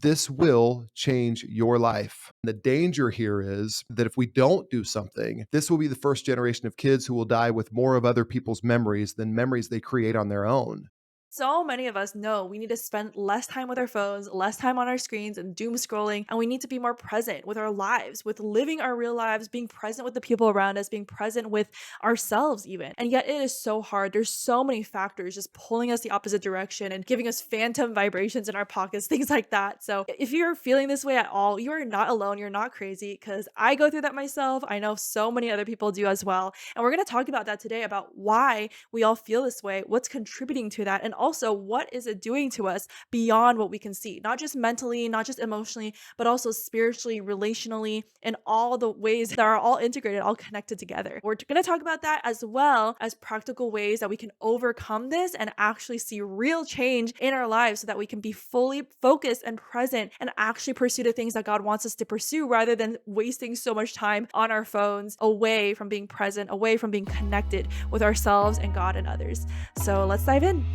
This will change your life. And the danger here is that if we don't do something, this will be the first generation of kids who will die with more of other people's memories than memories they create on their own. So many of us know we need to spend less time with our phones, less time on our screens and doom scrolling, and we need to be more present with our lives, with living our real lives, being present with the people around us, being present with ourselves, even. And yet, it is so hard. There's so many factors just pulling us the opposite direction and giving us phantom vibrations in our pockets, things like that. So, if you're feeling this way at all, you are not alone. You're not crazy because I go through that myself. I know so many other people do as well. And we're going to talk about that today about why we all feel this way, what's contributing to that, and also what is it doing to us beyond what we can see, not just mentally, not just emotionally, but also spiritually, relationally, and all the ways that are all integrated, all connected together. We're going to talk about that as well as practical ways that we can overcome this and actually see real change in our lives so that we can be fully focused and present and actually pursue the things that God wants us to pursue rather than wasting so much time on our phones away from being present, away from being connected with ourselves and God and others. So let's dive in.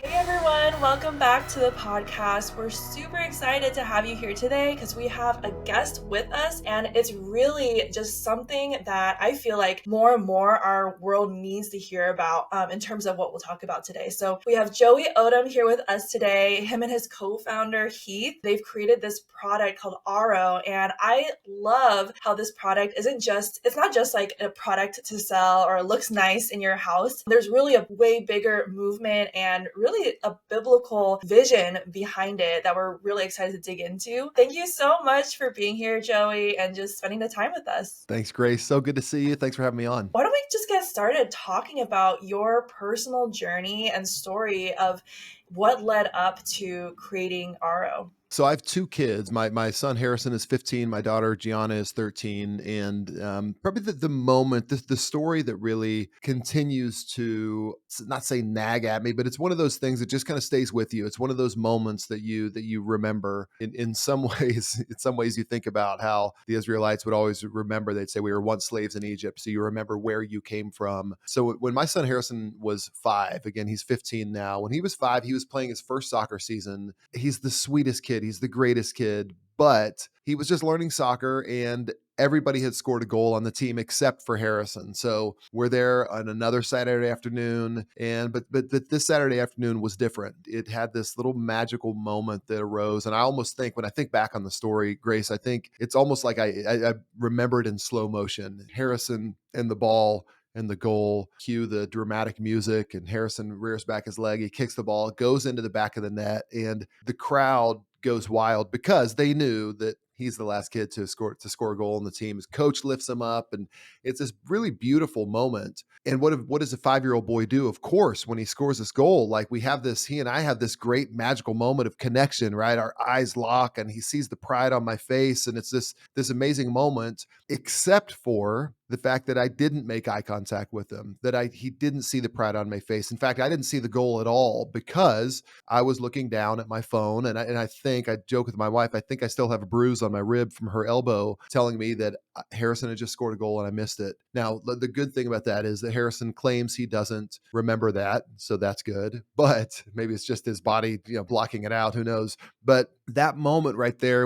Hey everyone, welcome back to the podcast. We're super excited to have you here today because we have a guest with us, and it's really just something that I feel like more and more our world needs to hear about in terms of what we'll talk about today. So we have Joey Odom here with us today, him and his co-founder Heath. They've created this product called Aro, and I love how this product it's not just like a product to sell or it looks nice in your house. There's really a way bigger movement and really a biblical vision behind it that we're really excited to dig into. Thank you so much for being here, Joey, and just spending the time with us. Thanks, Grace. So good to see you. Thanks for having me on. Why don't we just get started talking about your personal journey and story of what led up to creating Aro? So I have two kids. My son Harrison is 15. My daughter Gianna is 13. And probably the moment, the story that really continues to not say nag at me, but it's one of those things that just kind of stays with you. It's one of those moments that you remember. In some ways, in some ways, you think about how the Israelites would always remember. They'd say we were once slaves in Egypt, so you remember where you came from. So when my son Harrison was 5, again he's 15 now. When he was 5, he was playing his first soccer season. He's the sweetest kid. He's the greatest kid, but he was just learning soccer and everybody had scored a goal on the team except for Harrison. So we're there on another Saturday afternoon, and but this Saturday afternoon was different. It had this little magical moment that arose, and I almost think when I think back on the story, Grace, I think it's almost like I remember it in slow motion. Harrison and the ball and the goal, cue the dramatic music, and Harrison rears back his leg. He kicks the ball, goes into the back of the net, and the crowd goes wild because they knew that he's the last kid to score a goal on the team. His coach lifts him up, and it's this really beautiful moment. And what does a 5-year-old boy do? Of course, when he scores this goal, like he and I have this great magical moment of connection, right? Our eyes lock, and he sees the pride on my face, and it's this amazing moment. Except for the fact that I didn't make eye contact with him, he didn't see the pride on my face. In fact, I didn't see the goal at all because I was looking down at my phone, and I think I joke with my wife. I think I still have a bruise on my rib from her elbow, telling me that Harrison had just scored a goal and I missed it. Now, the good thing about that is that Harrison claims he doesn't remember that, so that's good. But maybe it's just his body, blocking it out. Who knows? But that moment right there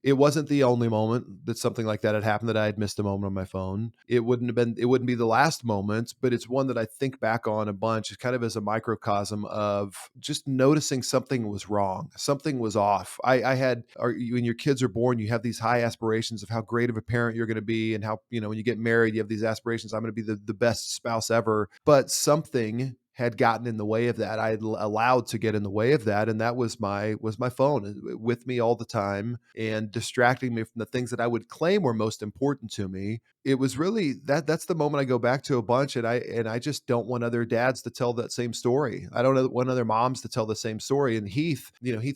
it wasn't the only moment that something like that had happened, that I had missed a moment on my phone. It wouldn't be the last moment, but it's one that I think back on a bunch, kind of as a microcosm of just noticing something was wrong. Something was off. When your kids are born, you have these high aspirations of how great of a parent you're going to be, and how, when you get married, you have these aspirations. I'm going to be the best spouse ever. But something had gotten in the way of that. I had allowed to get in the way of that. And that was my phone with me all the time and distracting me from the things that I would claim were most important to me. It was really that's the moment I go back to a bunch. And I just don't want other dads to tell that same story. I don't want other moms to tell the same story. And Heath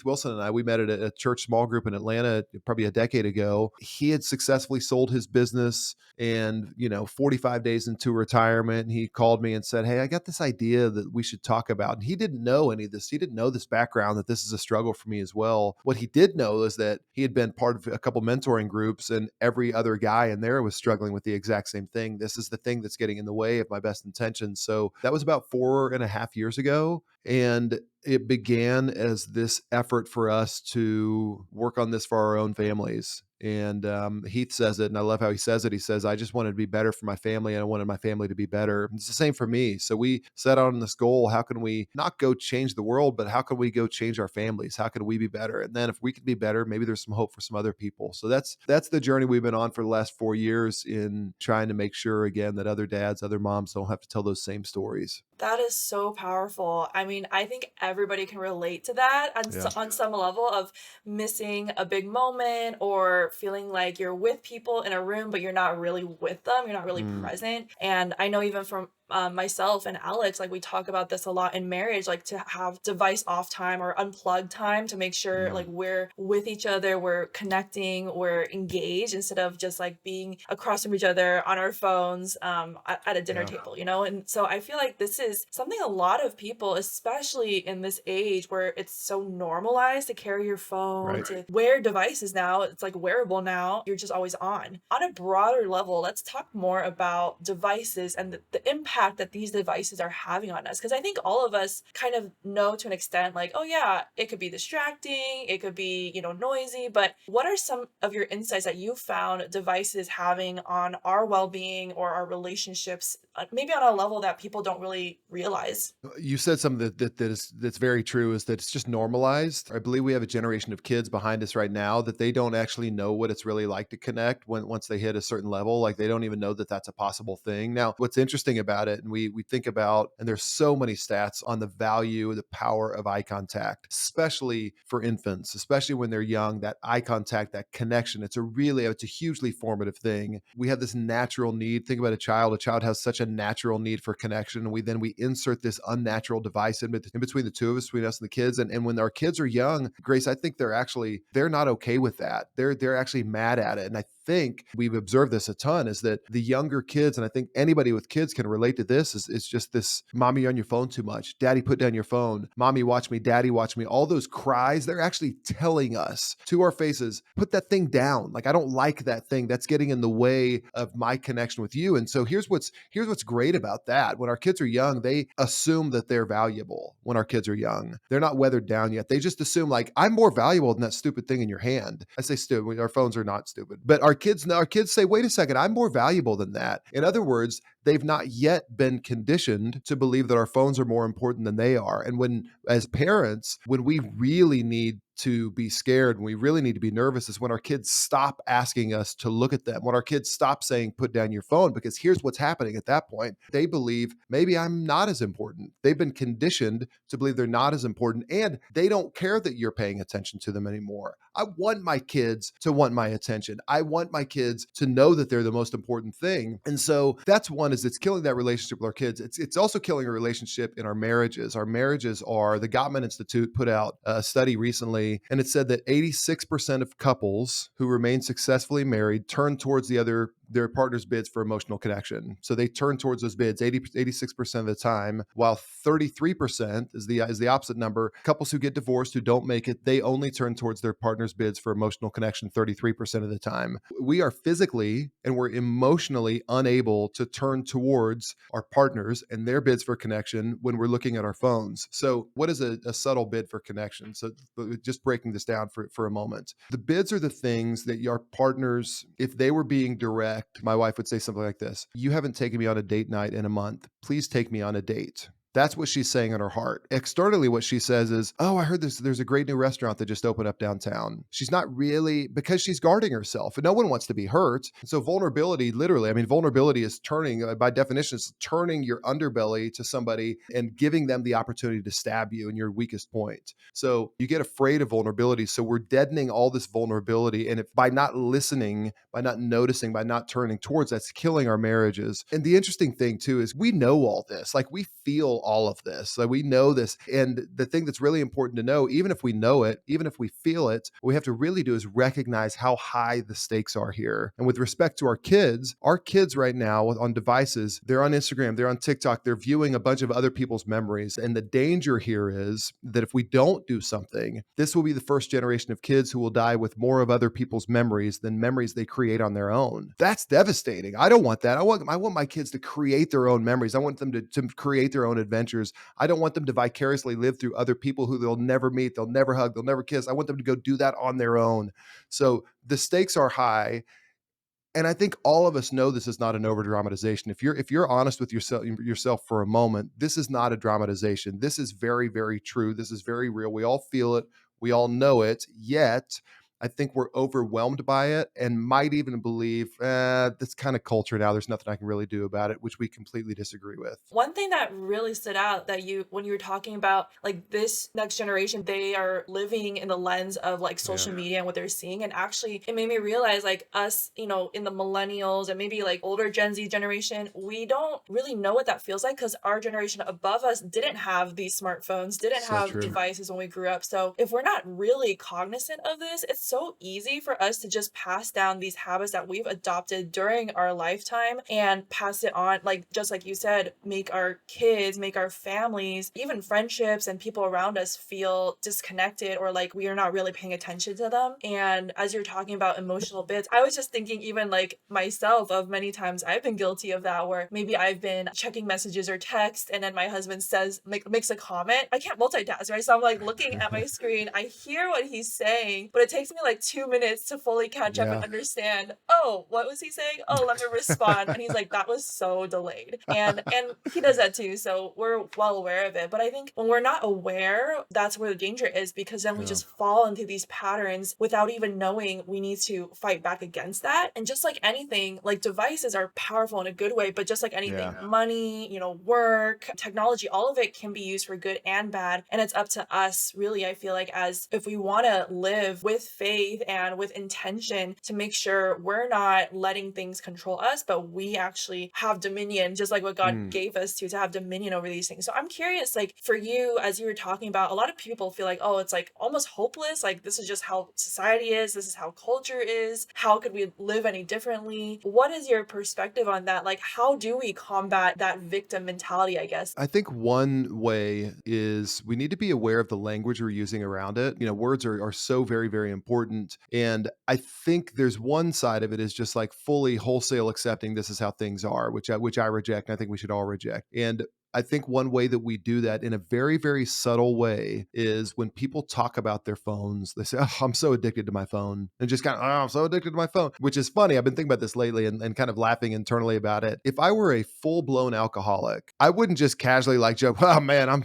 Wilson and we met at a church small group in Atlanta probably a decade ago. He had successfully sold his business, and 45 days into retirement, he called me and said, "Hey, I got this idea that we should talk about." And he didn't know any of this. He didn't know this background, that this is a struggle for me as well. What he did know is that he had been part of a couple mentoring groups, and every other guy in there was struggling with the exact same thing. This is the thing that's getting in the way of my best intentions. So that was about 4.5 years ago. And it began as this effort for us to work on this for our own families. And Heath says it, and I love how he says it. He says, I just wanted to be better for my family, and I wanted my family to be better. It's the same for me. So we set out on this goal. How can we not go change the world, but how can we go change our families? How can we be better? And then if we can be better, maybe there's some hope for some other people. So that's the journey we've been on for the last 4 years in trying to make sure, again, that other dads, other moms don't have to tell those same stories. That is so powerful. I mean, I think everybody can relate to that Yeah. on some level of missing a big moment or feeling like you're with people in a room, but you're not really with them. You're not really Mm, present. And I know even from myself and Alex, like we talk about this a lot in marriage, like to have device off time or unplugged time to make sure yeah. like we're with each other, we're connecting, we're engaged instead of just like being across from each other on our phones at a dinner Yeah. table, you know? And so I feel like this is something a lot of people, especially in this age where it's so normalized to carry your phone, Right. to wear devices now, it's like wearable now, you're just always on. On a broader level, let's talk more about devices and the impact that these devices are having on us. Because I think all of us kind of know to an extent, like, oh yeah, it could be distracting, it could be, you know, noisy, but what are some of your insights that you found devices having on our well-being or our relationships, maybe on a level that people don't really realize? You said something that's very true, is that it's just normalized. I believe we have a generation of kids behind us right now that they don't actually know what it's really like to connect once they hit a certain level. Like they don't even know that that's a possible thing. Now, what's interesting about it, and we think about, and there's so many stats on the value, the power of eye contact, especially for infants, especially when they're young. That eye contact, that connection, it's a hugely formative thing. We have this natural need. Think about a child. A child has such a natural need for connection, and we insert this unnatural device in between the two of us, between us and the kids. And when our kids are young, Grace, I think they're not okay with that. They're actually mad at it. And I think we've observed this a ton, is that the younger kids, and I think anybody with kids can relate to this, is just this, mommy, you're on your phone too much. Daddy, put down your phone. Mommy, watch me. Daddy, watch me. All those cries, they're actually telling us to our faces, put that thing down. Like, I don't like that thing. That's getting in the way of my connection with you. And so here's what's great about that. When our kids are young, they assume that they're valuable. When our kids are young, they're not weathered down yet. They just assume, like, I'm more valuable than that stupid thing in your hand. I say stupid. Our phones are not stupid, but our kids say, wait a second, I'm more valuable than that. In other words, they've not yet been conditioned to believe that our phones are more important than they are. And as parents, when we really need to be scared, when we really need to be nervous, is when our kids stop asking us to look at them, when our kids stop saying, put down your phone, because here's what's happening at that point. They believe, maybe I'm not as important. They've been conditioned to believe they're not as important, and they don't care that you're paying attention to them anymore. I want my kids to want my attention. I want my kids to know that they're the most important thing. And so that's one, is it's killing that relationship with our kids. It's also killing a relationship in our marriages. Our marriages are, the Gottman Institute put out a study recently, and it said that 86% of couples who remain successfully married turn towards their partner's bids for emotional connection. So they turn towards those bids 86% of the time, while 33% is the opposite number. Couples who get divorced, who don't make it, they only turn towards their partner's bids for emotional connection 33% of the time. We are physically and we're emotionally unable to turn towards our partners and their bids for connection when we're looking at our phones. So what is a subtle bid for connection? So just breaking this down for a moment. The bids are the things that your partners, if they were being direct, my wife would say something like this: you haven't taken me on a date night in a month. Please take me on a date. That's what she's saying in her heart. Externally, what she says is, oh, I heard there's a great new restaurant that just opened up downtown. She's not really, because she's guarding herself, and no one wants to be hurt. So vulnerability, literally, I mean, vulnerability is turning, by definition, it's turning your underbelly to somebody and giving them the opportunity to stab you in your weakest point. So you get afraid of vulnerability. So we're deadening all this vulnerability. And if by not listening, by not noticing, by not turning towards, that's killing our marriages. And the interesting thing too is we know all this. Like, we feel all of this. Like we know this. And the thing that's really important to know, even if we know it, even if we feel it, what we have to really do is recognize how high the stakes are here. And with respect to our kids right now on devices, they're on Instagram, they're on TikTok, they're viewing a bunch of other people's memories. And the danger here is that if we don't do something, this will be the first generation of kids who will die with more of other people's memories than memories they create on their own. That's devastating. I don't want that. I want my kids to create their own memories. I want them to create their own adventures. I don't want them to vicariously live through other people who they'll never meet, they'll never hug, they'll never kiss. I want them to go do that on their own. So the stakes are high. And I think all of us know this is not an over dramatization. If you're honest with yourself for a moment, this is not a dramatization. This is very, very true. This is very real. We all feel it. We all know it. Yet I think we're overwhelmed by it and might even believe this kind of culture now. There's nothing I can really do about it, which we completely disagree with. One thing that really stood out that you when you were talking about like this next generation, they are living in the lens of like Yeah. social media and what they're seeing. And actually it made me realize like us, in the millennials and maybe like older Gen Z generation, we don't really know what that feels like because our generation above us didn't have these smartphones, didn't So have true. devices when we grew up. So if we're not really cognizant of this, it's so easy for us to just pass down these habits that we've adopted during our lifetime and pass it on, like just like you said, make our kids, make our families, even friendships and people around us feel disconnected or like we are not really paying attention to them. And as you're talking about emotional bits, I was just thinking, even like myself, of many times I've been guilty of that, where maybe I've been checking messages or text, and then my husband says, makes a comment. I can't multitask, right? So I'm like looking at my screen, I hear what he's saying, but it takes me like 2 minutes to fully catch up and Yeah. understand, oh, what was he saying? Oh, let me respond. And he's like, that was so delayed. And he does that too. So we're well aware of it. But I think when we're not aware, that's where the danger is, because then we Yeah. just fall into these patterns without even knowing we need to fight back against that. And just like anything, like devices are powerful in a good way, but just like anything, Yeah. money, work, technology, all of it can be used for good and bad. And it's up to us, really, I feel like, as if we want to live with faith and with intention, to make sure we're not letting things control us, but we actually have dominion, just like what God Mm. gave us to have dominion over these things. So I'm curious, like for you, as you were talking about, a lot of people feel like, oh, it's like almost hopeless. Like this is just how society is. This is how culture is. How could we live any differently? What is your perspective on that? Like, how do we combat that victim mentality, I guess? I think one way is we need to be aware of the language we're using around it. Words are so very, very important. And I think there's one side of it is just like fully wholesale accepting this is how things are, which I reject. And I think we should all reject. And I think one way that we do that in a very, very subtle way is when people talk about their phones, they say, oh, I'm so addicted to my phone. And just kind of, oh, I'm so addicted to my phone, which is funny. I've been thinking about this lately and kind of laughing internally about it. If I were a full blown alcoholic, I wouldn't just casually like joke, oh man, I'm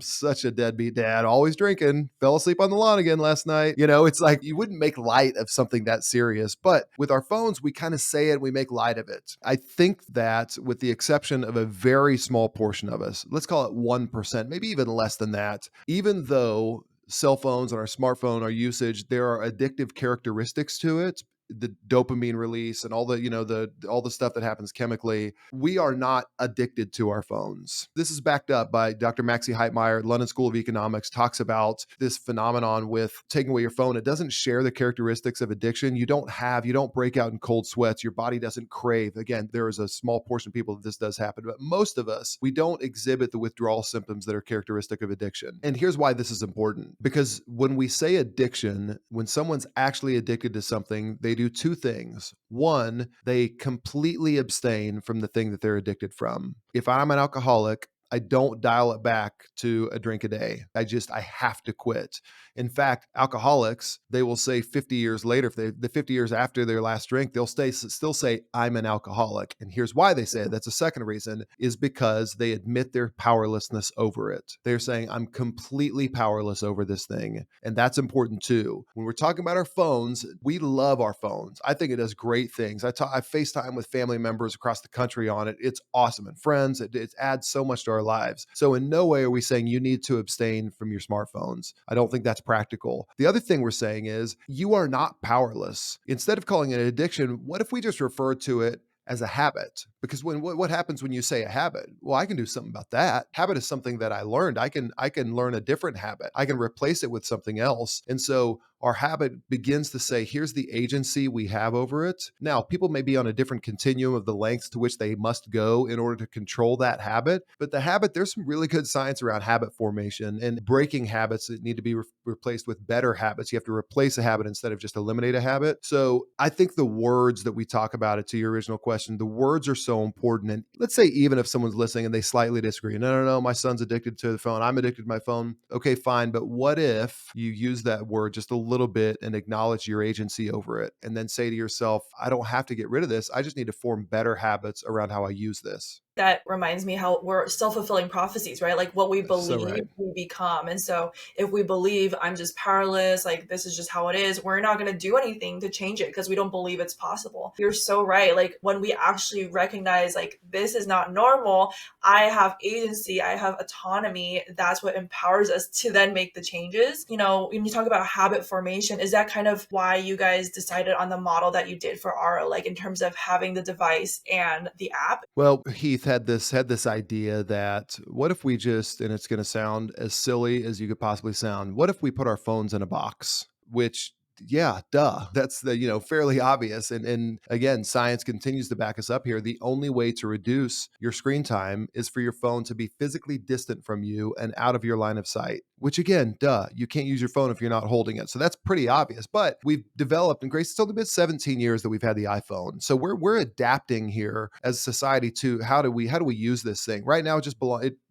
such a deadbeat dad, always drinking, fell asleep on the lawn again last night. It's like you wouldn't make light of something that serious. But with our phones, we kind of say it, we make light of it. I think that with the exception of a very small portion of us, let's call it 1%, maybe even less than that, even though cell phones and our smartphone, our usage, there are addictive characteristics to it, the dopamine release and all the stuff that happens chemically, we are not addicted to our phones. This is backed up by Dr. Maxi Heitmeyer, London School of Economics, talks about this phenomenon with taking away your phone. It doesn't share the characteristics of addiction. You don't break out in cold sweats. Your body doesn't crave. Again, there is a small portion of people that this does happen, but most of us, we don't exhibit the withdrawal symptoms that are characteristic of addiction. And here's why this is important, because when we say addiction, when someone's actually addicted to something, they do two things. One, they completely abstain from the thing that they're addicted from. If I'm an alcoholic, I don't dial it back to a drink a day. I have to quit. In fact, alcoholics, they will say 50 years later, the 50 years after their last drink, they'll still say, I'm an alcoholic. And here's why they say it. That's a second reason, is because they admit their powerlessness over it. They're saying, I'm completely powerless over this thing. And that's important too. When we're talking about our phones, we love our phones. I think it does great things. I FaceTime with family members across the country on it. It's awesome. And friends, it adds so much to our lives. So in no way are we saying you need to abstain from your smartphones. I don't think that's practical. The other thing we're saying is you are not powerless. Instead of calling it an addiction, what if we just refer to it as a habit. Because what happens when you say a habit? Well, I can do something about that. Habit is something that I learned. I can learn a different habit. I can replace it with something else. And so our habit begins to say, here's the agency we have over it. Now, people may be on a different continuum of the lengths to which they must go in order to control that habit. But the habit, there's some really good science around habit formation and breaking habits that need to be replaced with better habits. You have to replace a habit instead of just eliminate a habit. So I think the words that we talk about it to your original question, the words are so important. And let's say, even if someone's listening and they slightly disagree, no, no, no, my son's addicted to the phone. I'm addicted to my phone. Okay, fine. But what if you use that word just a little bit and acknowledge your agency over it? And then say to yourself, I don't have to get rid of this. I just need to form better habits around how I use this. That reminds me how we're self-fulfilling prophecies, right? Like what we So, believe, right. we become. And so if we believe I'm just powerless, like this is just how it is, we're not going to do anything to change it because we don't believe it's possible. You're so right. Like when we actually recognize like this is not normal, I have agency, I have autonomy, that's what empowers us to then make the changes. You know, when you talk about habit formation, is that kind of why you guys decided on the model that you did for RO, like in terms of having the device and the app? Well, Heath had this idea that what if we just, and it's going to sound as silly as you could possibly sound, what if we put our phones in a box? Which, yeah, duh, that's the fairly obvious. And again, science continues to back us up here. The only way to reduce your screen time is for your phone to be physically distant from you and out of your line of sight. Which again, duh, you can't use your phone if you're not holding it. So that's pretty obvious. But we've developed, and Grace, it's only been 17 years that we've had the iPhone. So we're adapting here as a society to how do we use this thing. Right now, it just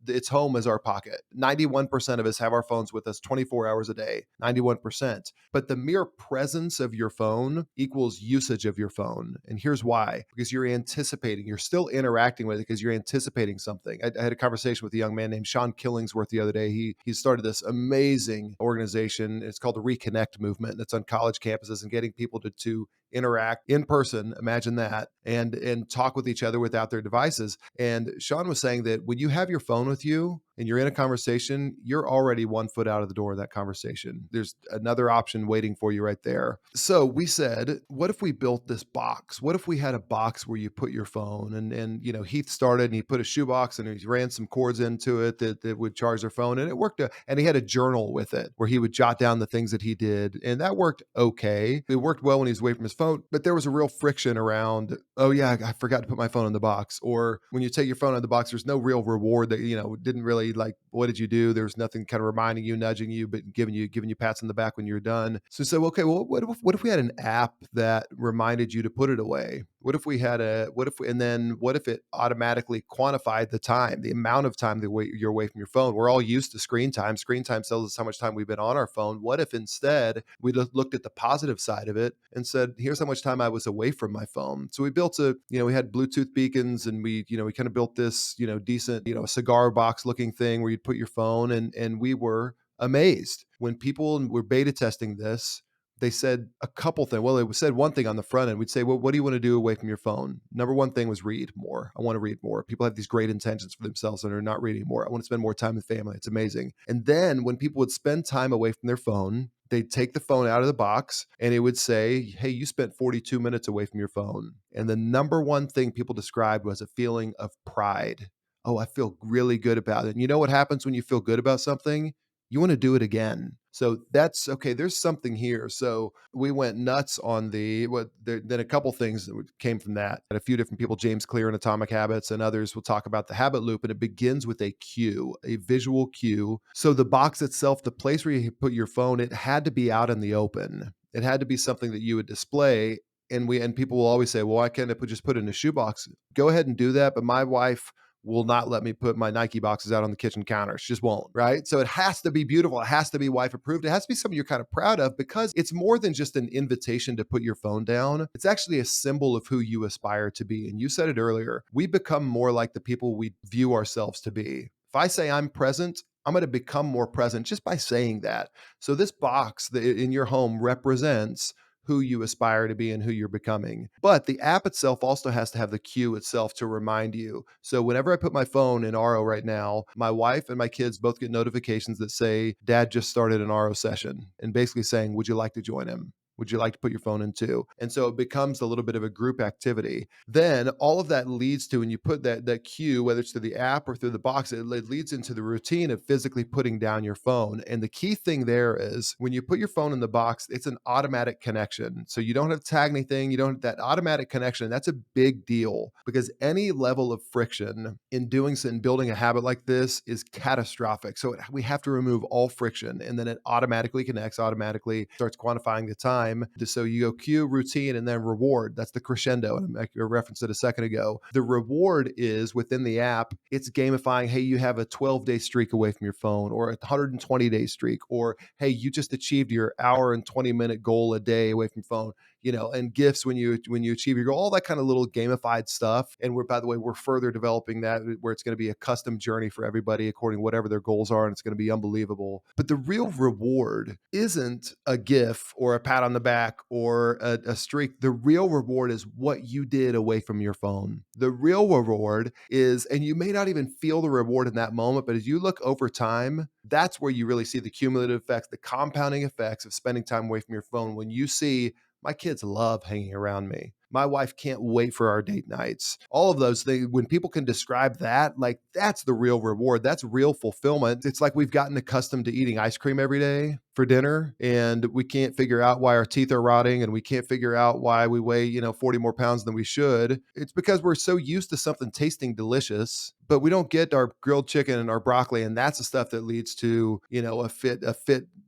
it's home as our pocket. 91% of us have our phones with us 24 hours a day. 91%. But the mere presence of your phone equals usage of your phone. And here's why: because you're anticipating, you're still interacting with it because you're anticipating something. I had a conversation with a young man named Sean Killingsworth the other day. He started this amazing organization. It's called the Reconnect Movement, and it's on college campuses and getting people to interact in person, imagine that, and talk with each other without their devices. And Sean was saying that when you have your phone with you and you're in a conversation, you're already 1 foot out of the door of that conversation. There's another option waiting for you right there. So we said, what if we built this box? What if we had a box where you put your phone? And Heath started and he put a shoebox and he ran some cords into it that would charge their phone, and it worked. And he had a journal with it where he would jot down the things that he did, and that worked okay. It worked well when he was away from his phone, but there was a real friction around, oh yeah, I forgot to put my phone in the box. Or when you take your phone out of the box, there's no real reward that, didn't really, like, what did you do? There's nothing kind of reminding you, nudging you, but giving you pats on the back when you're done. So okay, well, what if we had an app that reminded you to put it away? What if we had and then what if it automatically quantified the time, the amount of time that you're away from your phone? We're all used to screen time. Screen time tells us how much time we've been on our phone. What if instead we looked at the positive side of it and said, here's how much time I was away from my phone? So we built we had Bluetooth beacons, and we kind of built this, decent, a cigar box looking thing where you'd put your phone, and we were amazed when people were beta testing this. They said a couple things. Well, it said one thing on the front end. We'd say, well, what do you want to do away from your phone? Number one thing was read more. I want to read more. People have these great intentions for themselves and are not reading more. I want to spend more time with family. It's amazing. And then when people would spend time away from their phone, they'd take the phone out of the box and it would say, hey, you spent 42 minutes away from your phone. And the number one thing people described was a feeling of pride. Oh, I feel really good about it. And you know what happens when you feel good about something? You want to do it again. So that's okay. There's something here. So we went nuts on then a couple things that came from that. And a few different people, James Clear in Atomic Habits and others, will talk about the habit loop. And it begins with a cue, a visual cue. So the box itself, the place where you put your phone, it had to be out in the open. It had to be something that you would display. And people will always say, well, why can't I just put it in a shoebox? Go ahead and do that. But my wife will not let me put my Nike boxes out on the kitchen counter. She just won't, right? So it has to be beautiful. It has to be wife approved. It has to be something you're kind of proud of, because it's more than just an invitation to put your phone down. It's actually a symbol of who you aspire to be. And you said it earlier, we become more like the people we view ourselves to be. If I say I'm present, I'm going to become more present just by saying that. So this box in your home represents who you aspire to be and who you're becoming. But the app itself also has to have the cue itself to remind you. So whenever I put my phone in RO right now, my wife and my kids both get notifications that say, Dad just started an RO session, and basically saying, would you like to join him? Would you like to put your phone in too? And so it becomes a little bit of a group activity. Then all of that leads to, when you put that cue, whether it's through the app or through the box, it leads into the routine of physically putting down your phone. And the key thing there is, when you put your phone in the box, it's an automatic connection. So you don't have to tag anything. You don't have that automatic connection. That's a big deal, because any level of friction in doing so, in building a habit like this, is catastrophic. So we have to remove all friction, and then it automatically connects, automatically starts quantifying the time. So you go cue, routine, and then reward. That's the crescendo. And I referenced it a second ago. The reward is within the app. It's gamifying. Hey, you have a 12-day streak away from your phone, or a 120-day streak, or hey, you just achieved your hour and 20-minute goal a day away from phone. And gifts when you achieve your goal, all that kind of little gamified stuff. And by the way, we're further developing that, where it's going to be a custom journey for everybody according to whatever their goals are, and it's going to be unbelievable. But the real reward isn't a gif or a pat on the back or a streak. The real reward is what you did away from your phone. The real reward is, and you may not even feel the reward in that moment, but as you look over time, that's where you really see the cumulative effects, the compounding effects of spending time away from your phone. When you see, my kids love hanging around me, my wife can't wait for our date nights, all of those things, when people can describe that, like, that's the real reward. That's real fulfillment. It's like we've gotten accustomed to eating ice cream every day for dinner, and we can't figure out why our teeth are rotting, and we can't figure out why we weigh, 40 more pounds than we should. It's because we're so used to something tasting delicious, but we don't get our grilled chicken and our broccoli. And that's the stuff that leads to, a fit,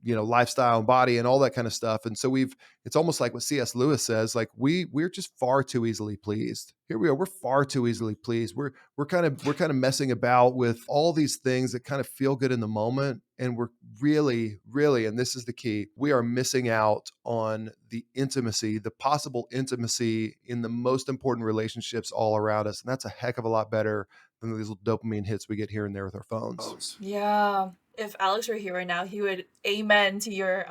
lifestyle and body and all that kind of stuff. And so it's almost like what C.S. Lewis says, like, we're just far too easily pleased. Here we are, we're far too easily pleased. We're kind of messing about with all these things that kind of feel good in the moment. And we're really, really, and this is the key, we are missing out on the intimacy, the possible intimacy in the most important relationships all around us. And that's a heck of a lot better than these little dopamine hits we get here and there with our phones. Yeah. If Alex were here right now, he would amen to your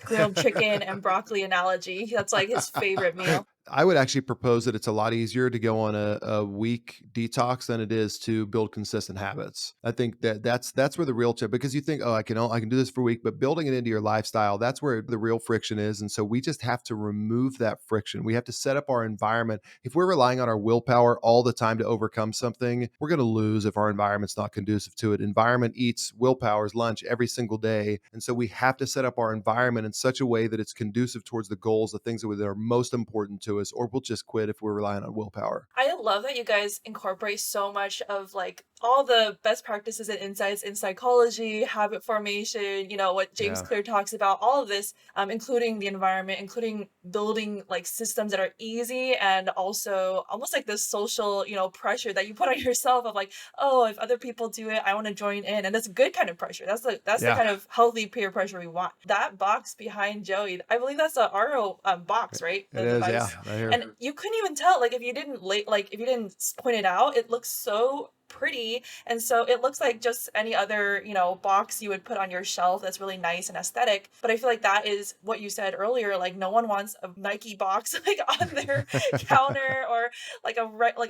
grilled chicken and broccoli analogy. That's like his favorite meal. I would actually propose that it's a lot easier to go on a week detox than it is to build consistent habits. I think that's where the real tip, because you think, oh, I can do this for a week, but building it into your lifestyle, that's where the real friction is. And so we just have to remove that friction. We have to set up our environment. If we're relying on our willpower all the time to overcome something, we're going to lose if our environment's not conducive to it. Environment eats willpower's lunch every single day. And so we have to set up our environment in such a way that it's conducive towards the goals, the things that are most important to us, or we'll just quit if we're relying on willpower. I love that you guys incorporate so much of like all the best practices and insights in psychology, habit formation, what James Yeah. Clear talks about, all of this, including the environment, including building like systems that are easy, and also almost like this social, pressure that you put on yourself of like, oh, if other people do it, I want to join in. And that's good kind of pressure. That's the Yeah. kind of healthy peer pressure we want. That box behind Joey, I believe that's a RO box, right? It The is. Yeah. device. I hear. And you couldn't even tell, like, if you didn't point it out, it looks so pretty. And so it looks like just any other, box you would put on your shelf that's really nice and aesthetic. But I feel like that is what you said earlier. Like, no one wants a Nike box like on their counter, or like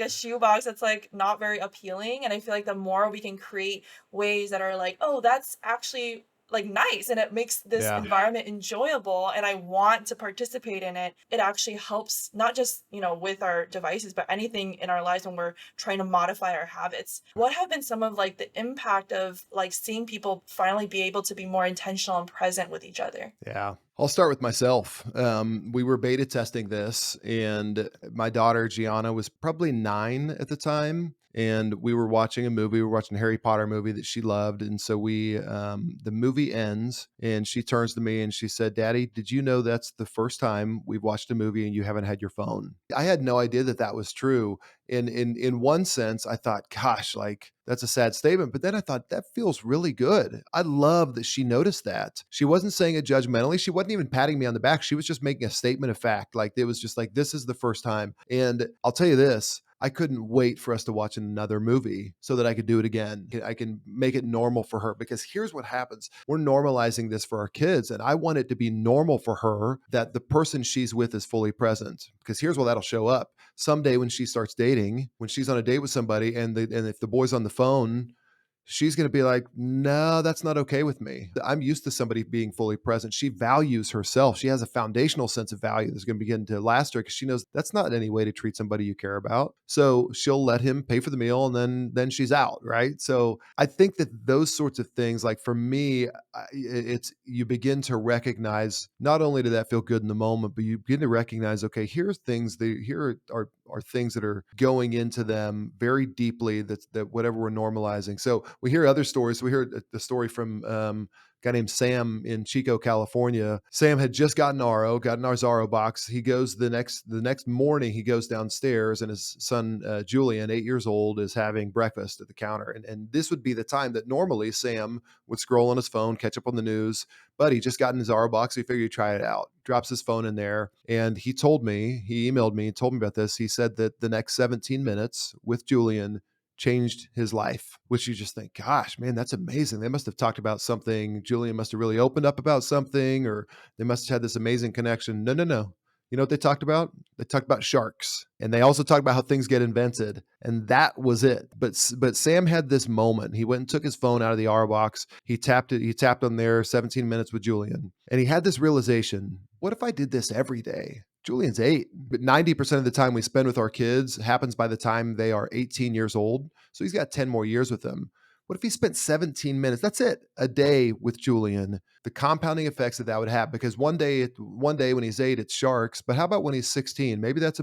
a shoe box that's like not very appealing. And I feel like the more we can create ways that are like, oh, that's actually like nice, and it makes this Yeah. environment enjoyable, and I want to participate in it. It actually helps not just, with our devices, but anything in our lives when we're trying to modify our habits. What have been some of like the impact of like seeing people finally be able to be more intentional and present with each other? Yeah. I'll start with myself. We were beta testing this, and my daughter Gianna was probably 9 at the time. And we were watching a movie. We were watching a Harry Potter movie that she loved. And so the movie ends, and she turns to me and she said, "Daddy, did you know that's the first time we've watched a movie and you haven't had your phone?" I had no idea that that was true. In one sense, I thought, gosh, like, that's a sad statement. But then I thought, that feels really good. I love that she noticed that. She wasn't saying it judgmentally. She wasn't even patting me on the back. She was just making a statement of fact. Like, it was just like, this is the first time. And I'll tell you this, I couldn't wait for us to watch another movie so that I could do it again. I can make it normal for her, because here's what happens. We're normalizing this for our kids. And I want it to be normal for her that the person she's with is fully present, because here's where that'll show up. Someday when she starts dating, when she's on a date with somebody, and if the boy's on the phone, she's going to be like, no, that's not okay with me. I'm used to somebody being fully present. She values herself. She has a foundational sense of value that's going to begin to last her because she knows that's not any way to treat somebody you care about. So she'll let him pay for the meal and then she's out. Right. So I think that those sorts of things, like for me, it's you begin to recognize not only did that feel good in the moment, but you begin to recognize, okay, here's things that here are things that are going into them very deeply. That whatever we're normalizing. So we hear other stories. We heard the story from a guy named Sam in Chico, California. Sam had just gotten our Zorro box. He goes the next morning. He goes downstairs, and his son Julian, 8 years old, is having breakfast at the counter. And this would be the time that normally Sam would scroll on his phone, catch up on the news. But he just got in his Zorro box. So he figured he'd try it out. Drops his phone in there, and he emailed me and told me about this. He said that the next 17 minutes with Julian changed his life, which you just think, gosh, man, that's amazing. They must have talked about something. Julian must have really opened up about something, or they must have had this amazing connection. No, no, no. You know what they talked about? They talked about sharks, and they also talked about how things get invented, and that was it. But Sam had this moment. He went and took his phone out of the R box. He tapped it. He tapped on there. 17 minutes with Julian, and he had this realization: what if I did this every day? Julian's 8, but 90% of the time we spend with our kids happens by the time they are 18 years old. So he's got 10 more years with them. What if he spent 17 minutes? That's it, a day with Julian. The compounding effects that would have, because one day when he's 8, it's sharks. But how about when he's 16? Maybe that's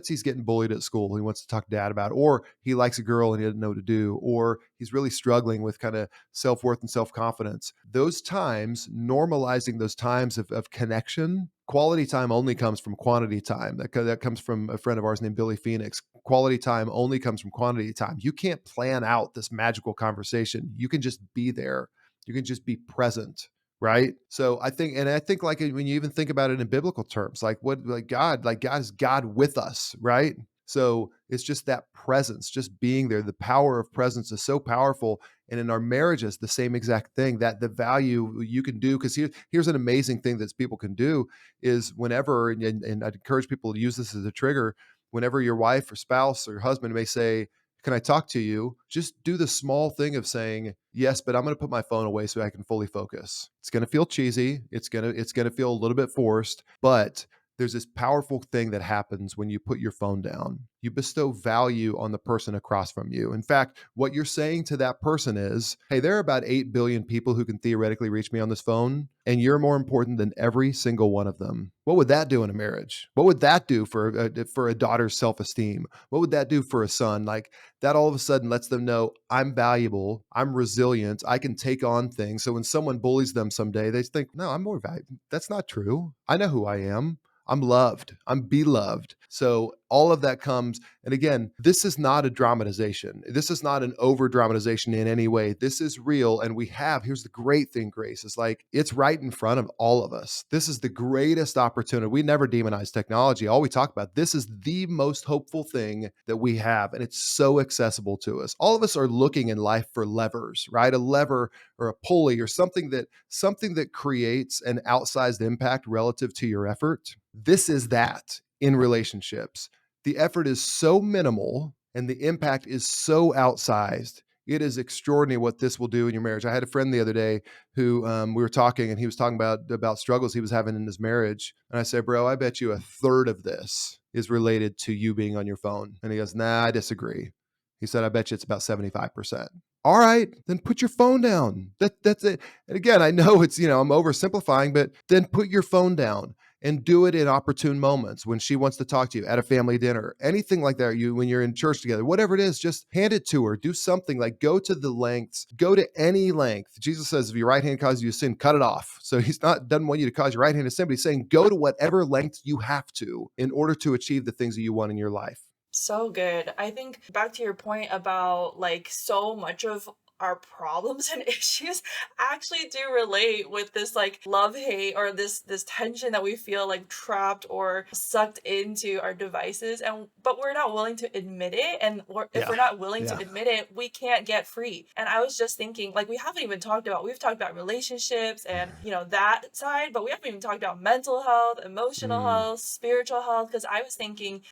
he's getting bullied at school. He wants to talk to dad about, or he likes a girl and he doesn't know what to do, or he's really struggling with kind of self worth and self confidence. Those times, normalizing those times of connection. Quality time only comes from quantity time. That comes from a friend of ours named Billy Phoenix. Quality time only comes from quantity time. You can't plan out this magical conversation. You can just be there. You can just be present, right? So I think like when you even think about it in biblical terms, like God is God with us, right? So it's just that presence, just being there. The power of presence is so powerful. And in our marriages, the same exact thing, that the value you can do. Because here's an amazing thing that people can do is whenever, and I'd encourage people to use this as a trigger, whenever your wife or spouse or husband may say, can I talk to you? Just do the small thing of saying, yes, but I'm going to put my phone away so I can fully focus. It's going to feel cheesy. It's going to feel a little bit forced, but there's this powerful thing that happens when you put your phone down. You bestow value on the person across from you. In fact, what you're saying to that person is, hey, there are about 8 billion people who can theoretically reach me on this phone, and you're more important than every single one of them. What would that do in a marriage? What would that do for a daughter's self-esteem? What would that do for a son? Like, that all of a sudden lets them know I'm valuable, I'm resilient, I can take on things. So when someone bullies them someday, they think, no, I'm more valuable. That's not true. I know who I am. I'm loved. I'm beloved. So all of that comes. And again, this is not a dramatization. This is not an over dramatization in any way. This is real. And here's the great thing, Grace, is like, it's right in front of all of us. This is the greatest opportunity. We never demonize technology. All we talk about, this is the most hopeful thing that we have. And it's so accessible to us. All of us are looking in life for levers, right? A lever or a pulley or something that creates an outsized impact relative to your effort. This is that in relationships. The effort is so minimal and the impact is so outsized. It is extraordinary what this will do in your marriage. I had a friend the other day who we were talking, and he was talking about struggles he was having in his marriage. And I said, bro, I bet you a third of this is related to you being on your phone. And he goes, nah, I disagree. He said, I bet you it's about 75%. All right, then put your phone down. That's it. And again, I know I'm oversimplifying, but then put your phone down and do it in opportune moments when she wants to talk to you at a family dinner, anything like that. When you're in church together, whatever it is, just hand it to her. Do something, like go to the lengths, go to any length. Jesus says, if your right hand causes you to sin, cut it off. So doesn't want you to cause your right hand to sin, but he's saying go to whatever length you have to in order to achieve the things that you want in your life. So good. I think back to your point about like so much of our problems and issues actually do relate with this like love hate or this tension that we feel like trapped or sucked into our devices, and but we're not willing to admit it, and if Yeah. we're not willing to Yeah. admit it, we can't get free. And I was just thinking, like, we've talked about relationships and that side, but we haven't even talked about mental health, emotional Mm. health, spiritual health, because I was thinking,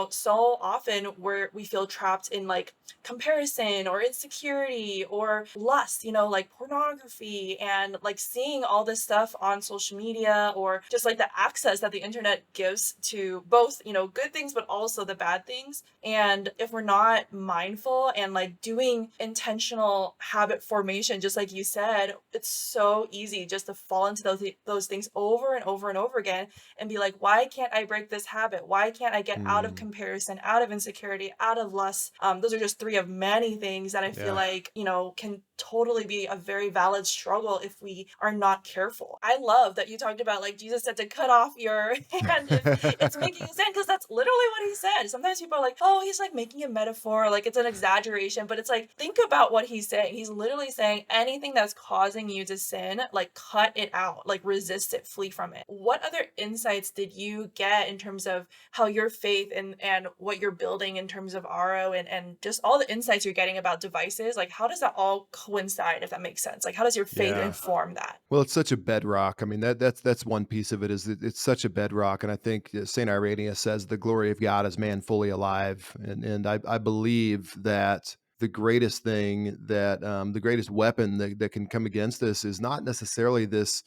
so often we feel trapped in like comparison or insecurity or or lust, like pornography and like seeing all this stuff on social media, or just like the access that the internet gives to both, good things, but also the bad things. And if we're not mindful and like doing intentional habit formation, just like you said, it's so easy just to fall into those things over and over and over again and be like, why can't I break this habit? Why can't I get out of Mm, comparison, out of insecurity, out of lust? Those are just three of many things that I feel yeah. like, can totally be a very valid struggle if we are not careful. I love that you talked about like Jesus said to cut off your hand if it's making you sin, because that's literally what he said. Sometimes people are like, oh, he's like making a metaphor, like it's an exaggeration, but it's like, think about what he's saying. He's literally saying anything that's causing you to sin, like cut it out, like resist it, flee from it. What other insights did you get in terms of how your faith and what you're building in terms of RO and just all the insights you're getting about devices? Like, how does that all coincide, if that makes sense? Like, how does your faith Yeah. inform that? Well, it's such a bedrock. I mean, that's one piece of it is that it's such a bedrock, and I think Saint Irenaeus says the glory of God is man fully alive, and I believe that the greatest thing that the greatest weapon that can come against this is not necessarily this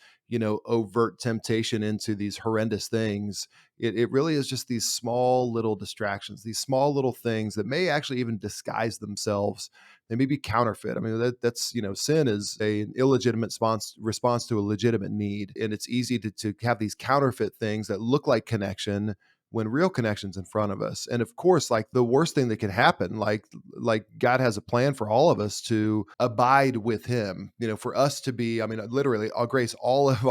overt temptation into these horrendous things. It really is just these small little distractions, these small little things that may actually even disguise themselves. They may be counterfeit. I mean, that's sin is an illegitimate response to a legitimate need, and it's easy to have these counterfeit things that look like connection when real connection's in front of us. And of course, like the worst thing that can happen, like God has a plan for all of us to abide with Him. For us to be, I mean, literally, I'll grace all of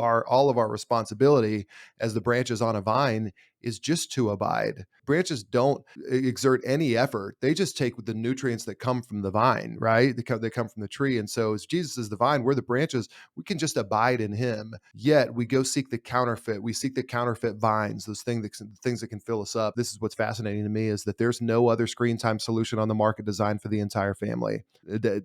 our responsibility as the branches on a vine is just to abide. Branches don't exert any effort. They just take the nutrients that come from the vine, right? They come from the tree. And so as Jesus is the vine, we're the branches. We can just abide in Him. Yet we go seek the counterfeit. We seek the counterfeit vines, those things that can fill us up. This is what's fascinating to me is that there's no other screen time solution on the market designed for the entire family,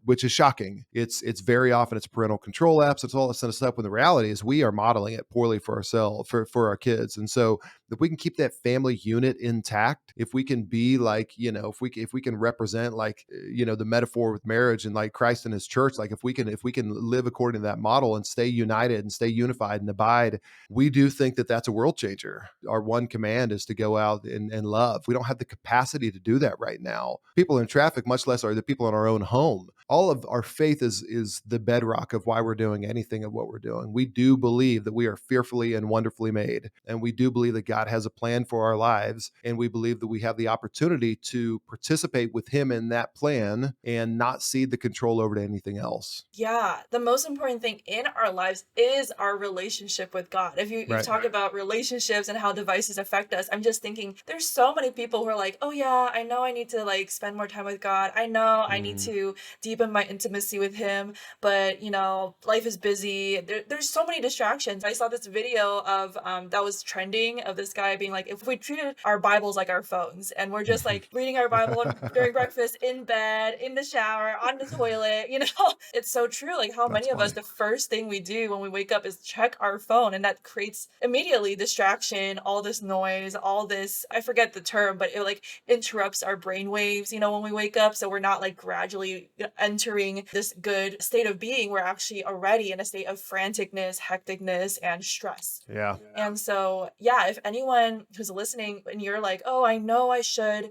which is shocking. It's very often it's parental control apps. It's all this kind of stuff. When the reality is we are modeling it poorly for ourselves, for our kids. And so if we can keep that family unit intact, if we can be like, if we can represent like, the metaphor with marriage and like Christ and His church, like if we can live according to that model and stay united and stay unified and abide, we do think that that's a world changer. Our one command is to go out and love. We don't have the capacity to do that right now. People in traffic, much less are the people in our own home. All of our faith is the bedrock of why we're doing anything of what we're doing. We do believe that we are fearfully and wonderfully made, and we do believe that God has a plan for our lives, and we believe that we have the opportunity to participate with Him in that plan and not cede the control over to anything else. Yeah, the most important thing in our lives is our relationship with God. If you've Right. talked about relationships and how devices affect us, I'm just thinking there's so many people who are like, "Oh yeah, I know I need to like spend more time with God. I know I need Mhm. to deepen my intimacy with Him, but life is busy. There's so many distractions." I saw this video of that was trending of this guy being like, "If we treated our Bibles like our phones and we're just like reading our Bible during breakfast, in bed, in the shower, on the toilet, it's so true. Like how That's many of us, funny. the first thing we do when we wake up is check our phone, and that creates immediately distraction, all this noise, all this, I forget the term, but it like interrupts our brain waves, when we wake up. So we're not like gradually entering this good state of being. We're actually already in a state of franticness, hecticness, and stress. Yeah. And so, yeah, if anyone who's listening and you're like, oh, I know I should,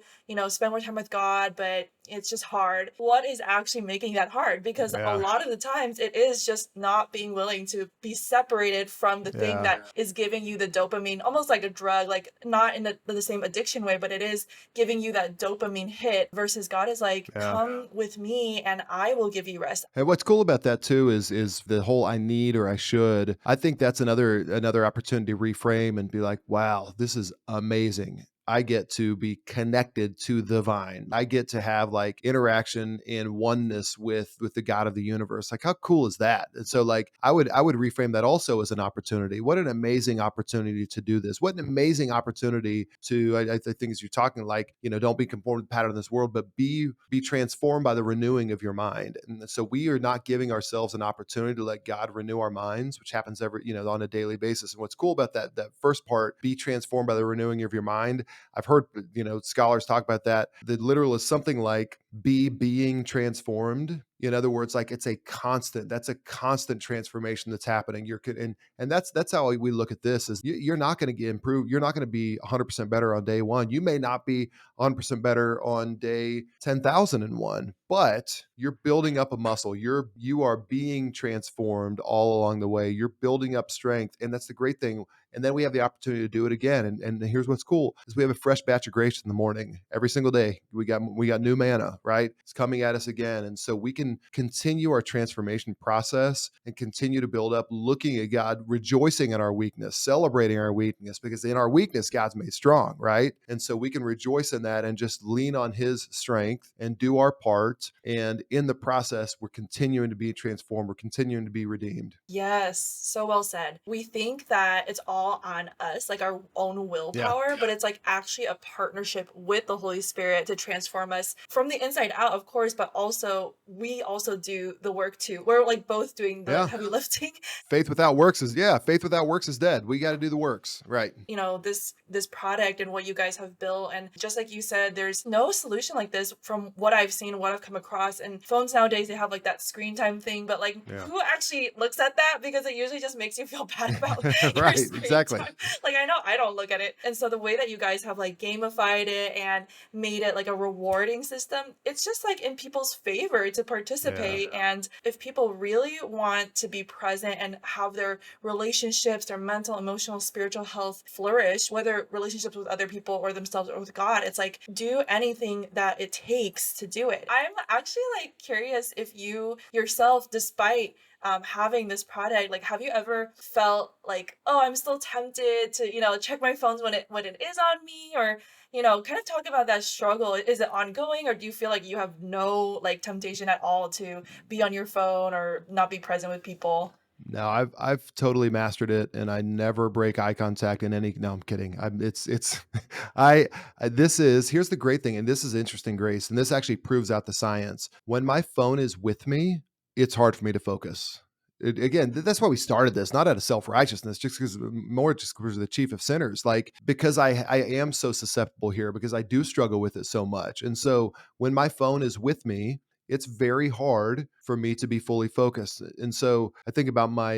spend more time with God, but it's just hard. What is actually making that hard? Because a Yeah. lot of the times it is just not being willing to be separated from the thing Yeah. that is giving you the dopamine, almost like a drug, like not in the same addiction way, but it is giving you that dopamine hit versus God is like, Yeah. come with me and I will give you rest. And what's cool about that too is the whole I need or I should. I think that's another opportunity to reframe and be like, wow, this is amazing. I get to be connected to the vine. I get to have like interaction and oneness with the God of the universe. Like how cool is that? And so like I would reframe that also as an opportunity. What an amazing opportunity to do this. What an amazing opportunity to I think as you're talking like, don't be conformed to the pattern of this world, but be transformed by the renewing of your mind. And so we are not giving ourselves an opportunity to let God renew our minds, which happens on a daily basis. And what's cool about that first part, be transformed by the renewing of your mind. I've heard, scholars talk about that. The literal is something like be being transformed. In other words, like it's a constant, that's a constant transformation that's happening. And that's how we look at this is you're not going to get improved. You're not going to be 100% better on day one. You may not be 100% better on day 10,001, but you're building up a muscle. You are being transformed all along the way. You're building up strength. And that's the great thing. And then we have the opportunity to do it again. And here's what's cool is we have a fresh batch of grace in the morning every single day. We got new manna, right? It's coming at us again. And so we can continue our transformation process and continue to build up, looking at God, rejoicing in our weakness, celebrating our weakness, because in our weakness, God's made strong, right? And so we can rejoice in that and just lean on his strength and do our part. And in the process, we're continuing to be transformed. We're continuing to be redeemed. Yes, so well said. We think that it's all on us, like our own Yeah. willpower, but it's like actually a partnership with the Holy Spirit to transform us from the inside out, of course, but also we also do the work too. We're like both doing the Yeah. heavy lifting. Faith without works is dead. We got to do the works. Right. You know, this product and what you guys have built, and just like you said, there's no solution like this from what I've seen, what I've come across. And phones nowadays, they have like that screen time thing, but like Yeah. who actually looks at that? Because it usually just makes you feel bad about your Right. screen Exactly. time. Like I know I don't look at it. And so the way that you guys have like gamified it and made it like a rewarding system, it's just like in people's favor to Yeah. participate. And if people really want to be present and have their relationships, their mental, emotional, spiritual health flourish, whether relationships with other people or themselves or with God, it's like do anything that it takes to do it. I'm actually like curious if you yourself, despite having this product, like have you ever felt like, oh, I'm still tempted to, check my phones when it is on me, or kind of talk about that struggle. Is it ongoing, or do you feel like you have no like temptation at all to be on your phone or not be present with people? No, I've totally mastered it, and I never break eye contact in any. No, I'm kidding. It's this is here's the great thing, and this is interesting, Grace, and this actually proves out the science. When my phone is with me, it's hard for me to focus. Again, that's why we started this, not out of self righteousness, just because more just because of the chief of sinners. Like because I am so susceptible here because I do struggle with it so much, and so when my phone is with me, it's very hard for me to be fully focused. And so I think about my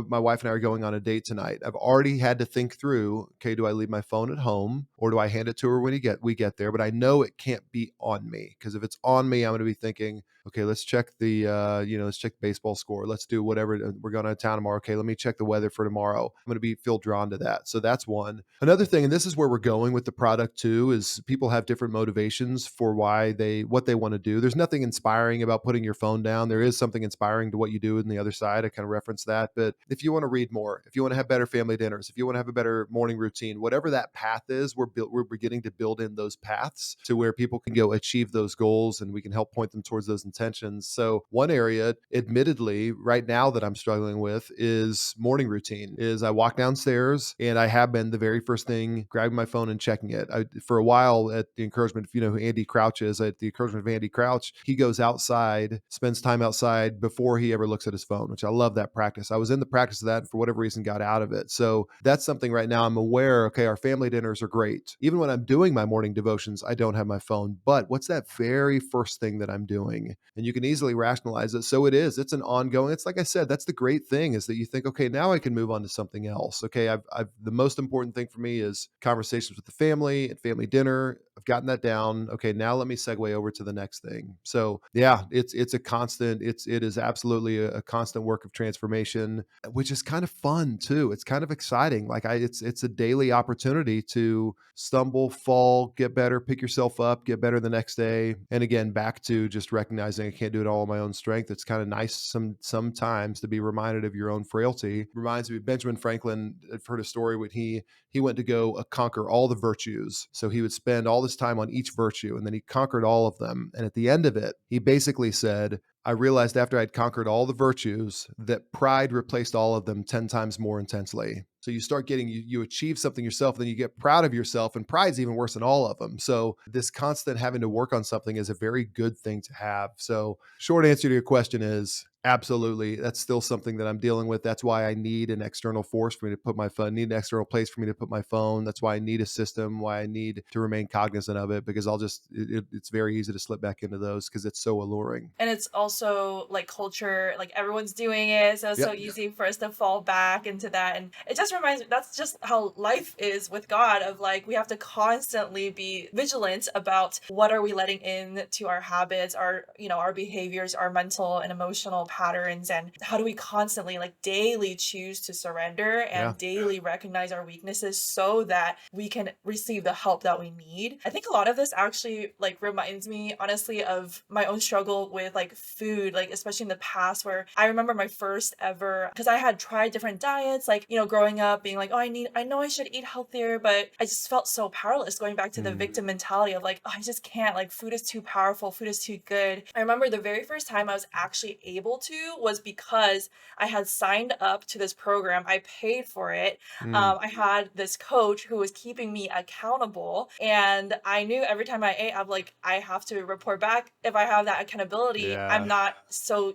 wife and I are going on a date tonight. I've already had to think through, okay, do I leave my phone at home or do I hand it to her when we get there? But I know it can't be on me because if it's on me, I'm going to be thinking, okay, let's check let's check the baseball score. Let's do whatever. We're going out of town tomorrow. Okay, let me check the weather for tomorrow. I'm going to feel drawn to that. So that's one. Another thing, and this is where we're going with the product too, is people have different motivations for what they want to do. There's nothing inspiring about putting your phone down. There is something inspiring to what you do in the other side. I kind of reference that. But if you want to read more, if you want to have better family dinners, if you want to have a better morning routine, whatever that path is, we're beginning to build in those paths to where people can go achieve those goals and we can help point them towards those intentions. So one area, admittedly, right now that I'm struggling with is morning routine. Is I walk downstairs and I have been the very first thing grabbing my phone and checking it. For a while, at the encouragement, if you know who Andy Crouch is, at the encouragement of Andy Crouch, he goes outside, spends time outside before he ever looks at his phone, which I love that practice. I was in the practice of that and for whatever reason got out of it. So that's something right now I'm aware, okay, our family dinners are great. Even when I'm doing my morning devotions, I don't have my phone. But what's that very first thing that I'm doing? And you can easily rationalize it. So it's an ongoing, it's like I said, that's the great thing is that you think, okay, now I can move on to something else. Okay, the most important thing for me is conversations with the family and family dinner. I've gotten that down. Okay, now let me segue over to the next thing. So yeah, it's a constant. It is absolutely a constant work of transformation, which is kind of fun too. It's kind of exciting. It's a daily opportunity to stumble, fall, get better, pick yourself up, get better the next day. And again, back to just recognizing I can't do it all on my own strength. It's kind of nice sometimes to be reminded of your own frailty. Reminds me of Benjamin Franklin. I've heard a story when he went to go conquer all the virtues. So he would spend all this time on each virtue and then he conquered all of them. And at the end of it, he basically said, I realized after I'd conquered all the virtues that pride replaced all of them 10 times more intensely. So you start getting, you achieve something yourself, then you get proud of yourself, and pride's even worse than all of them. So this constant having to work on something is a very good thing to have. So short answer to your question is Absolutely. That's still something that I'm dealing with. That's why I need an external force for me to put my phone, need an external place for me to put my phone. That's why I need a system, why I need to remain cognizant of it, because it's very easy to slip back into those because it's so alluring. And it's also like culture, like everyone's doing it, so it's so Yep. easy for us to fall back into that. And it just reminds me that's just how life is with God, of like we have to constantly be vigilant about what are we letting in to our habits, our, our behaviors, our mental and emotional patterns, and how do we constantly like daily choose to surrender Yeah. and daily recognize our weaknesses so that we can receive the help that we need. I think a lot of this actually like reminds me honestly of my own struggle with like food, like especially in the past, where I remember my first ever, because I had tried different diets, like, growing up being like, oh, I know I should eat healthier, but I just felt so powerless, going back to the Mm, victim mentality of like, oh, I just can't, like food is too powerful, food is too good. I remember the very first time I was actually able to was because I had signed up to this program. I paid for it. mm, I had this coach who was keeping me accountable, and I knew every time I ate, I'm like, I have to report back. If I have that accountability, I'm yeah. not so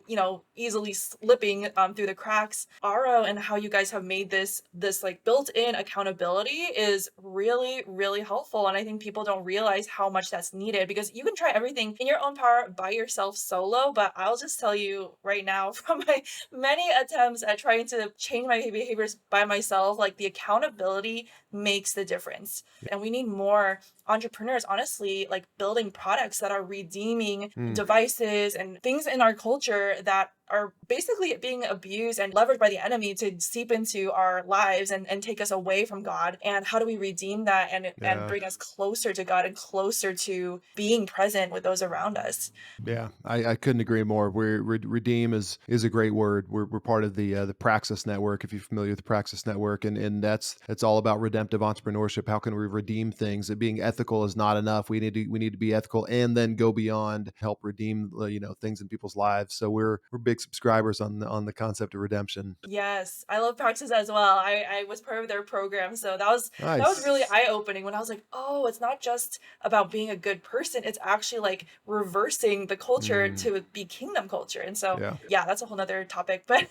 easily slipping through the cracks. Aro and how you guys have made this like built-in accountability is really really helpful, and I think people don't realize how much that's needed, because you can try everything in your own power by yourself solo, but I'll just tell you right now from my many attempts at trying to change my behaviors by myself, like the accountability makes the difference. And we need more entrepreneurs, honestly, like building products that are redeeming Mm, devices and things in our culture that are basically being abused and leveraged by the enemy to seep into our lives and take us away from God. And how do we redeem that and yeah. bring us closer to God and closer to being present with those around us? Yeah, I couldn't agree more. Redeem is a great word. We're part of the Praxis Network. If you're familiar with the Praxis Network, and that's all about redemptive entrepreneurship. How can we redeem things? And being ethical is not enough. We need to be ethical and then go beyond, help redeem things in people's lives. So we're big subscribers on the concept of redemption. Yes, I love Praxis as well. I was part of their program, so that was really Nice. eye-opening when I was like, "Oh, it's not just about being a good person, it's actually like reversing the culture Mm, to be kingdom culture." And so, yeah, yeah, that's a whole nother topic. But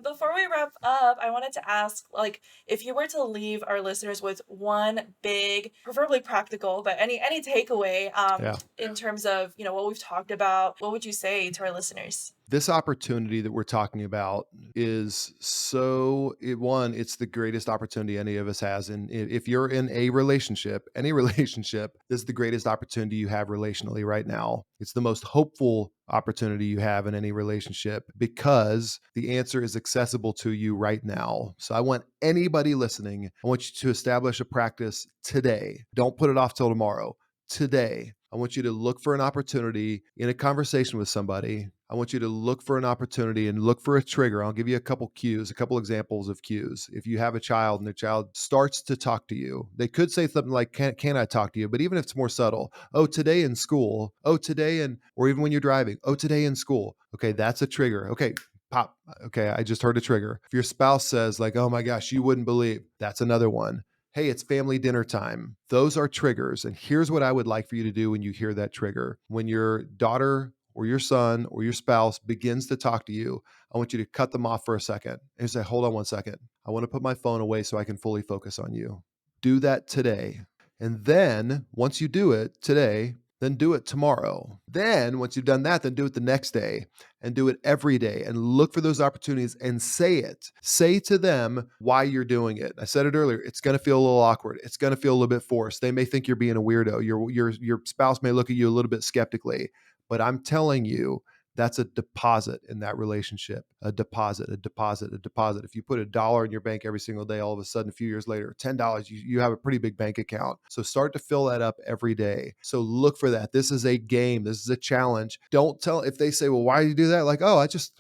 before we wrap up, I wanted to ask, like, if you were to leave our listeners with one big, preferably practical, but any takeaway, yeah. in terms of, what we've talked about, what would you say to our listeners? This opportunity that we're talking about is one, it's the greatest opportunity any of us has. And if you're in a relationship, any relationship, this is the greatest opportunity you have relationally right now. It's the most hopeful opportunity you have in any relationship because the answer is accessible to you right now. So I want anybody listening, I want you to establish a practice today. Don't put it off till tomorrow. Today, I want you to look for an opportunity in a conversation with somebody. I want you to look for an opportunity and look for a trigger. I'll give you a couple cues, a couple examples of cues. If you have a child and the child starts to talk to you, they could say something like, can I talk to you? But even if it's more subtle, oh, today in school, oh, today in, or even when you're driving, oh, today in school. Okay, that's a trigger. Okay, pop. Okay, I just heard a trigger. If your spouse says, like, oh my gosh, you wouldn't believe, that's another one. Hey, it's family dinner time. Those are triggers. And here's what I would like for you to do when you hear that trigger. When your daughter or your son or your spouse begins to talk to you, I want you to cut them off for a second and say, hold on one second. I want to put my phone away so I can fully focus on you. Do that today. And then once you do it today, then do it tomorrow. Then once you've done that, then do it the next day and do it every day and look for those opportunities and say it. Say to them why you're doing it. I said it earlier, it's going to feel a little awkward. It's going to feel a little bit forced. They may think you're being a weirdo. Your spouse may look at you a little bit skeptically, but I'm telling you, that's a deposit in that relationship. A deposit, a deposit, a deposit. If you put $1 in your bank every single day, all of a sudden, a few years later, $10, you have a pretty big bank account. So start to fill that up every day. So look for that. This is a game. This is a challenge. Don't tell if they say, well, why do you do that? Like, oh, I just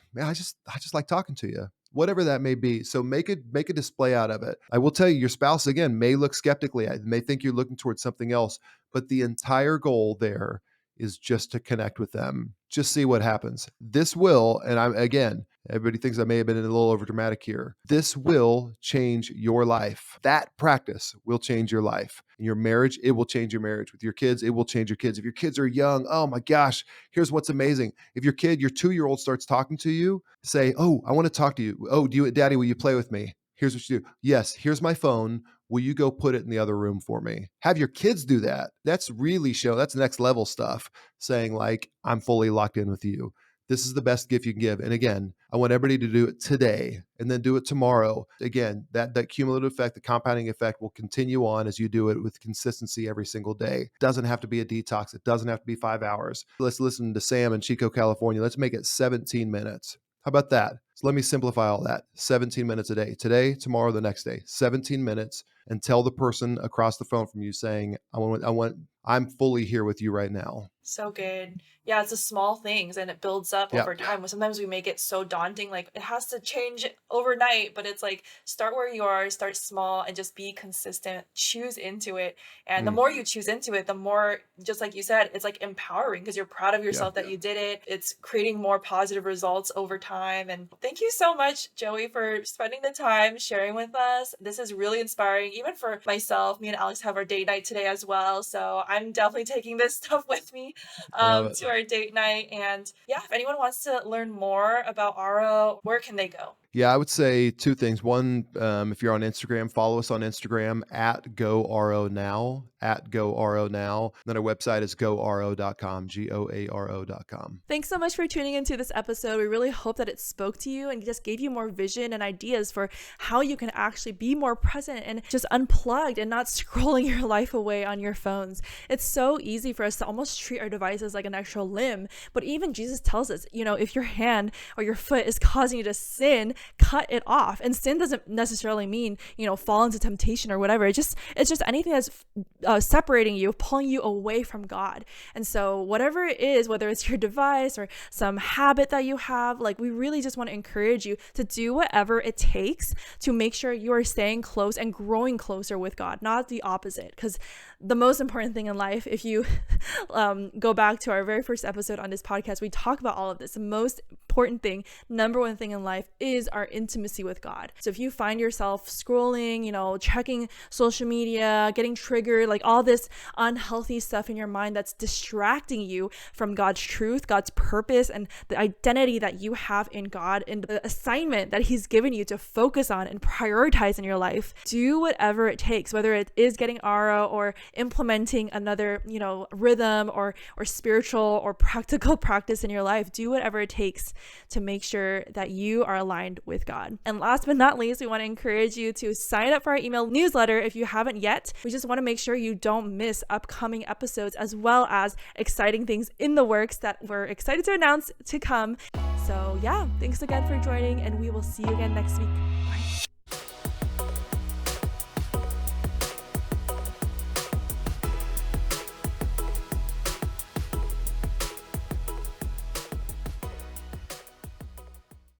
like talking to you, whatever that may be. So make a display out of it. I will tell you, your spouse again may look skeptically. I may think you're looking towards something else, but the entire goal there is just to connect with them. Just see what happens. This will, and I'm again, Everybody thinks I may have been a little over dramatic here. This will change your life. That practice will change your life. In your marriage, it will change your marriage. With your kids, it will change your kids. If your kids are young, oh my gosh, here's what's amazing. If your 2-year-old starts talking to you, say, "Oh, I want to talk to you. Oh, Daddy, will you play with me? Here's what you do. Yes, here's my phone. Will you go put it in the other room for me?" Have your kids do that. That's next level stuff, saying like, "I'm fully locked in with you. This is the best gift you can give." And again, I want everybody to do it today and then do it tomorrow. Again, that cumulative effect, the compounding effect will continue on as you do it with consistency every single day. It doesn't have to be a detox. It doesn't have to be 5 hours. Let's listen to Sam in Chico, California. Let's make it 17 minutes. How about that? So let me simplify all that. 17 minutes a day. Today, tomorrow, the next day. 17 minutes, and tell the person across the phone from you saying, I'm fully here with you right now. So good. Yeah, it's the small things and it builds up Yeah. over time. Sometimes we make it so daunting, like it has to change overnight, but it's like start where you are, start small and just be consistent, choose into it. And the Mm, more you choose into it, the more, just like you said, it's like empowering because you're proud of yeah. yourself that you did it. It's creating more positive results over time. And thank you so much, Joey, for spending the time sharing with us. This is really inspiring, even for myself. Me and Alex have our date night today as well. So I'm definitely taking this stuff with me I love it. to our date night. And yeah, if anyone wants to learn more about Aro, where can they go? Yeah, I would say two things. One, if you're on Instagram, follow us on Instagram at GoRO Now, at GoRO Now. Then our website is goaro.com, GOARO.com. Thanks so much for tuning into this episode. We really hope that it spoke to you and just gave you more vision and ideas for how you can actually be more present and just unplugged and not scrolling your life away on your phones. It's so easy for us to almost treat our devices like an extra limb. But even Jesus tells us, if your hand or your foot is causing you to sin, cut it off. And sin doesn't necessarily mean, fall into temptation or whatever. It's just anything that's separating you, pulling you away from God. And so whatever it is, whether it's your device or some habit that you have, like we really just want to encourage you to do whatever it takes to make sure you are staying close and growing closer with God, not the opposite. Because the most important thing in life, if you go back to our very first episode on this podcast, we talk about all of this. The most important thing, number one thing in life is our intimacy with God. So if you find yourself scrolling, checking social media, getting triggered, like all this unhealthy stuff in your mind that's distracting you from God's truth, God's purpose, and the identity that you have in God and the assignment that He's given you to focus on and prioritize in your life, do whatever it takes, whether it is getting Ara or implementing another, rhythm or spiritual or practical practice in your life. Do whatever it takes to make sure that you are aligned with God. And last but not least, we want to encourage you to sign up for our email newsletter if you haven't yet. We just want to make sure you don't miss upcoming episodes as well as exciting things in the works that we're excited to announce to come. So yeah, thanks again for joining and we will see you again next week. Bye.